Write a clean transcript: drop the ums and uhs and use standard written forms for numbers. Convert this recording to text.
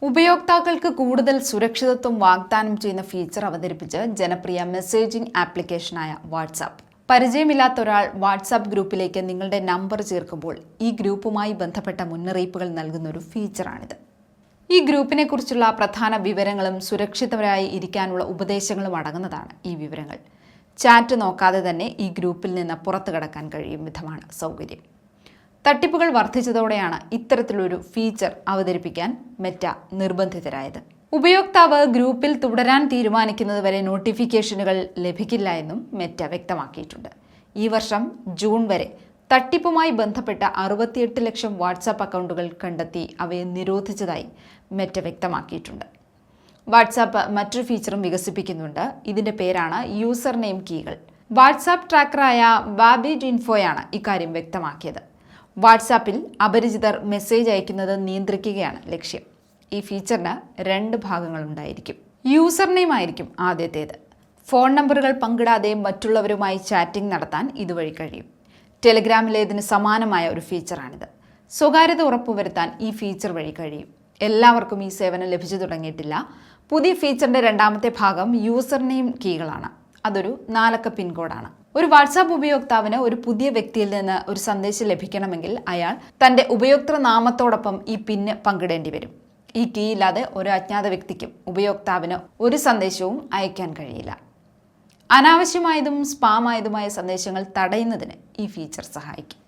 ഉപയോക്താക്കൾക്ക് കൂടുതൽ സുരക്ഷിതത്വം വാഗ്ദാനം ചെയ്യുന്ന ഫീച്ചർ അവതരിപ്പിച്ച് ജനപ്രിയ മെസ്സേജിംഗ് ആപ്ലിക്കേഷനായ വാട്സാപ്പ്. പരിചയമില്ലാത്ത ഒരാൾ വാട്സാപ്പ് ഗ്രൂപ്പിലേക്ക് നിങ്ങളുടെ നമ്പർ ചേർക്കുമ്പോൾ ഈ ഗ്രൂപ്പുമായി ബന്ധപ്പെട്ട മുന്നറിയിപ്പുകൾ നൽകുന്ന ഒരു ഫീച്ചറാണിത്. ഈ ഗ്രൂപ്പിനെ കുറിച്ചുള്ള പ്രധാന വിവരങ്ങളും സുരക്ഷിതരായി ഇരിക്കാനുള്ള ഉപദേശങ്ങളും അടങ്ങുന്നതാണ് ഈ വിവരങ്ങൾ. ചാറ്റ് നോക്കാതെ തന്നെ ഈ ഗ്രൂപ്പിൽ നിന്ന് പുറത്തു കടക്കാൻ കഴിയും വിധമാണ് സൗകര്യം. തട്ടിപ്പുകൾ വർദ്ധിച്ചതോടെയാണ് ഇത്തരത്തിലൊരു ഫീച്ചർ അവതരിപ്പിക്കാൻ മെറ്റ നിർബന്ധിതരായത്. ഉപയോക്താവ് ഗ്രൂപ്പിൽ തുടരാൻ തീരുമാനിക്കുന്നതുവരെ നോട്ടിഫിക്കേഷനുകൾ ലഭിക്കില്ല എന്നും മെറ്റ വ്യക്തമാക്കിയിട്ടുണ്ട്. ഈ വർഷം ജൂൺ വരെ തട്ടിപ്പുമായി ബന്ധപ്പെട്ട 68 ലക്ഷം വാട്സാപ്പ് അക്കൗണ്ടുകൾ കണ്ടെത്തി അവയെ നിരോധിച്ചതായി മെറ്റ വ്യക്തമാക്കിയിട്ടുണ്ട്. വാട്സാപ്പ് മറ്റൊരു ഫീച്ചറും വികസിപ്പിക്കുന്നുണ്ട്. ഇതിന്റെ പേരാണ് യൂസർ നെയിം കീകൾ. വാട്സാപ്പ് ട്രാക്കറായ ബാബിറ്റ് ഇൻഫോയാണ് ഇക്കാര്യം വ്യക്തമാക്കിയത്. വാട്സാപ്പിൽ അപരിചിതർ മെസ്സേജ് അയക്കുന്നത് നിയന്ത്രിക്കുകയാണ് ലക്ഷ്യം. ഈ ഫീച്ചറിന് 2 ഭാഗങ്ങളുണ്ടായിരിക്കും. യൂസർ നെയിം ആയിരിക്കും ആദ്യത്തേത്. ഫോൺ നമ്പറുകൾ പങ്കിടാതെ മറ്റുള്ളവരുമായി ചാറ്റിംഗ് നടത്താൻ ഇതുവഴി കഴിയും. ടെലിഗ്രാമിലേതിന് സമാനമായ ഒരു ഫീച്ചറാണിത്. സ്വകാര്യത ഉറപ്പുവരുത്താൻ ഈ ഫീച്ചർ വഴി കഴിയും. എല്ലാവർക്കും ഈ സേവനം ലഭിച്ചു തുടങ്ങിയിട്ടില്ല. പുതിയ ഫീച്ചറിന്റെ 2ാമത്തെ ഭാഗം യൂസർ നെയിം കീകളാണ്. അതൊരു 4 അക്ക പിൻകോഡാണ്. ഒരു വാട്സാപ്പ് ഉപയോക്താവിന് ഒരു പുതിയ വ്യക്തിയിൽ നിന്ന് ഒരു സന്ദേശം ലഭിക്കണമെങ്കിൽ അയാൾ തന്റെ ഉപയോക്തൃ നാമത്തോടൊപ്പം ഈ പിന്ന് പങ്കിടേണ്ടി വരും. ഈ കീ ഇല്ലാതെ ഒരു അജ്ഞാത വ്യക്തിക്കും ഉപയോക്താവിന് ഒരു സന്ദേശവും അയക്കാൻ കഴിയില്ല. അനാവശ്യമായതും സ്പാം ആയതുമായ സന്ദേശങ്ങൾ തടയുന്നതിന് ഈ ഫീച്ചർ സഹായിക്കും.